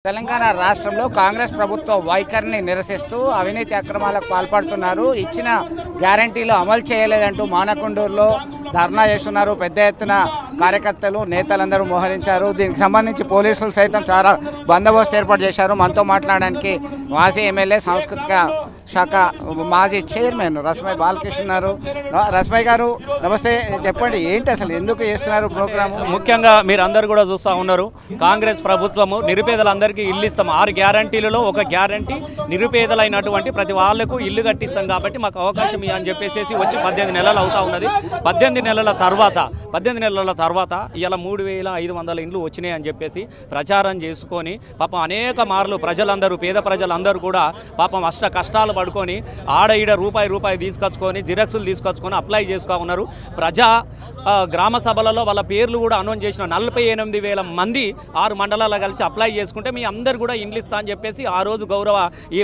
తెలంగాణ రాష్ట్రంలో కాంగ్రెస్ ప్రభుత్వ వైఖరిని నిరసిస్తూ అవినీతి అక్రమాలకు పాల్పడుతున్నారు. ఇచ్చిన గ్యారంటీలు అమలు చేయలేదంటూ మానకొండూరులో ధర్నా చేస్తున్నారు. పెద్ద ఎత్తున కార్యకర్తలు నేతలందరూ మోహరించారు. దీనికి సంబంధించి పోలీసులు సైతం చాలా బందోబస్తు ఏర్పాటు చేశారు. మనతో మాట్లాడడానికి మాజీ ఎమ్మెల్యే సాంస్కృతిక శాఖ మాజీ చైర్మన్ రస్మై బాలకృష్ణ ఉన్నారు. రస్మై గారు నమస్తే, చెప్పండి ఏంటి అసలు ఎందుకు చేస్తున్నారు ప్రోగ్రాము? ముఖ్యంగా మీరు అందరు కూడా చూస్తూ ఉన్నారు, కాంగ్రెస్ ప్రభుత్వము నిరుపేదలందరికీ ఇల్లు ఇస్తాం. 6 గ్యారంటీలలో ఒక గ్యారంటీ నిరుపేదలైనటువంటి ప్రతి వాళ్లకు ఇల్లు కట్టిస్తాం కాబట్టి మాకు అవకాశం అని చెప్పేసి వచ్చి 18 నెలలు అవుతా ఉన్నది. 18 నెలల తర్వాత ఇలా 3500 ఇండ్లు వచ్చినాయి అని చెప్పేసి ప్రచారం చేసుకొని పాపం అనేక మార్లు ప్రజలందరూ పేద ప్రజలందరూ కూడా పాపం అష్ట కష్టాలు పడుకొని ఆడ ఈడ రూపాయి తీసుకొచ్చుకొని జిరాక్సులు తీసుకొచ్చుకొని అప్లై చేసుకో ఉన్నారు. గ్రామ సభలలో వాళ్ళ పేర్లు కూడా అనౌన్స్ చేసిన 48,000 మంది 6 మండలాల్లో కలిసి అప్లై చేసుకుంటే మీ అందరు కూడా ఇండ్లు ఇస్తా అని చెప్పేసి ఆ రోజు గౌరవ ఈ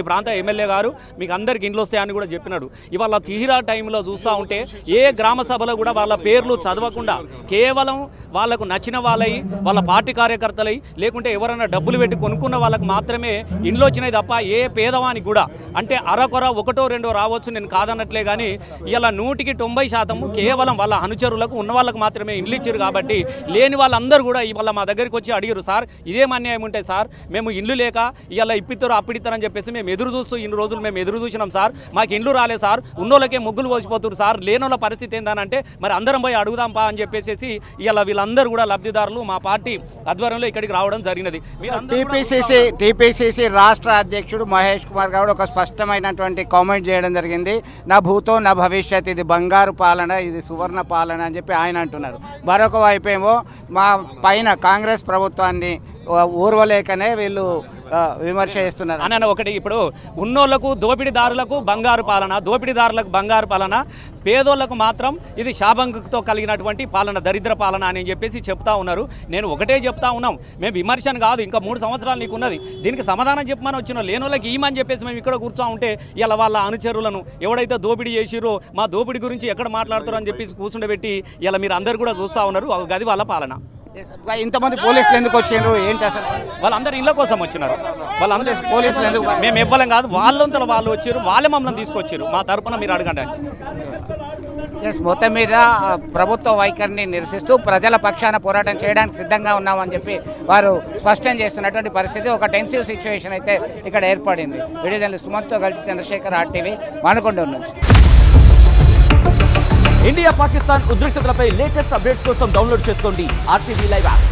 ప్రాంత ఎమ్మెల్యే గారు మీకు అందరికి ఇండ్లు వస్తాయని కూడా చెప్పినాడు. ఇవాళ తీరా టైంలో చూస్తూ ఉంటే ఏ గ్రామ సభలో కూడా వాళ్ళ పేర్లు చదవకుండా కేవలం వాళ్ళకు నచ్చిన వాళ్ళవి వాళ్ళ పార్టీ కార్యకర్తలై లేకుంటే ఎవరైనా డబ్బులు పెట్టి కొనుక్కున్న వాళ్ళకు మాత్రమే ఇండ్లు వచ్చినాయి తప్ప ఏ పేదవానికి కూడా అంటే అరకొర 1-2 రావచ్చు, నేను కాదన్నట్లే. కానీ ఇలా 100% కేవలం వాళ్ళ అనుచరులకు ఉన్న వాళ్ళకు మాత్రమే ఇండ్లు ఇచ్చారు. కాబట్టి లేని వాళ్ళందరూ కూడా ఇవాళ మా దగ్గరికి వచ్చి అడిగారు, సార్ ఇదేం అన్యాయం ఉంటాయి సార్, మేము ఇండ్లు లేక ఇలా ఇప్పిస్తారు అప్పిడిస్తారని చెప్పేసి మేము ఎదురు చూస్తూ ఇన్ని రోజులు మేము ఎదురు చూసినాం సార్, మాకు ఇండ్లు రాలేదు సార్, ఉన్నోళ్ళకే ముగ్గులు పోసిపోతున్నారు సార్, లేనోళ్ళ పరిస్థితి ఏందనంటే మరి అందరం పోయి అడుగుదాంపా అని చెప్పేసి ఇలా వీళ్ళందరూ కూడా లబ్ధిదారులు మా పార్టీ ఆధ్వర్యంలో ఇక్కడికి రావడం జరిగినది. టీపీసీసీ రాష్ట్ర అధ్యక్షుడు మహేష్ కుమార్ గౌడ్ ఒక స్పష్టమైనటువంటి కామెంట్ చేయడం జరిగింది. నా భూతో నా భవిష్యత్, ఇది బంగారు పాలన, ఇది సువర్ణ పాలన అని చెప్పి ఆయన అంటున్నారు. మరొక వైపు ఏమో మా పైన కాంగ్రెస్ ప్రభుత్వాన్ని ఊర్వలేకనే వీళ్ళు విమర్శ చేస్తున్నారు అని ఒకటి. ఇప్పుడు ఉన్నోళ్లకు దోపిడీదారులకు బంగారు పాలన, పేదోళ్లకు మాత్రం ఇది శాపంతో కలిగినటువంటి పాలన, దరిద్ర పాలన అని చెప్పేసి చెప్తా ఉన్నారు. నేను ఒకటే చెప్తా ఉన్నాం, మేము విమర్శను కాదు, ఇంకా 3 సంవత్సరాలు నీకు ఉన్నది, దీనికి సమాధానం చెప్పమని వచ్చిన లేనోళ్ళకి ఈమని చెప్పేసి మేము ఇక్కడ కూర్చో ఉంటే ఇలా వాళ్ళ అనుచరులను ఎవడైతే దోపిడీ చేసిరో మా దోపిడీ గురించి ఎక్కడ మాట్లాడుతారో అని చెప్పేసి కూర్చుండబెట్టి ఇలా మీరు అందరు కూడా చూస్తూ ఉన్నారు. గది వాళ్ళ పాలన. ఇంతమంది పోలీసులు ఎందుకు వచ్చారు ఏంటి అసలు? వాళ్ళందరూ ఇళ్ళ కోసం వచ్చినారు. వాళ్ళందరూ పోలీసులు ఎందుకు, మేము ఇవ్వలేం కాదు, వాళ్ళంతా వాళ్ళు వచ్చారు, వాళ్ళే మమ్మల్ని తీసుకొచ్చారు. మా తరపున మీరు అడగండి. మొత్తం మీద ప్రభుత్వ వైఖరిని నిరసిస్తూ ప్రజల పక్షాన పోరాటం చేయడానికి సిద్ధంగా ఉన్నామని చెప్పి వారు స్పష్టం చేస్తున్నటువంటి పరిస్థితి. ఒక టెన్సివ్ సిచ్యువేషన్ అయితే ఇక్కడ ఏర్పడింది. వీడియో జర్నలిస్ట్ సుమంత్తో కలిసి చంద్రశేఖర్, RTV, మానకొండూరు నుంచి. ఇండియా పాకిస్తాన్ ఉద్రిక్తతలపై లేటెస్ట్ అప్డేట్స్ కోసం డౌన్లోడ్ చేసుకోండి RTV లైవ్ యాప్.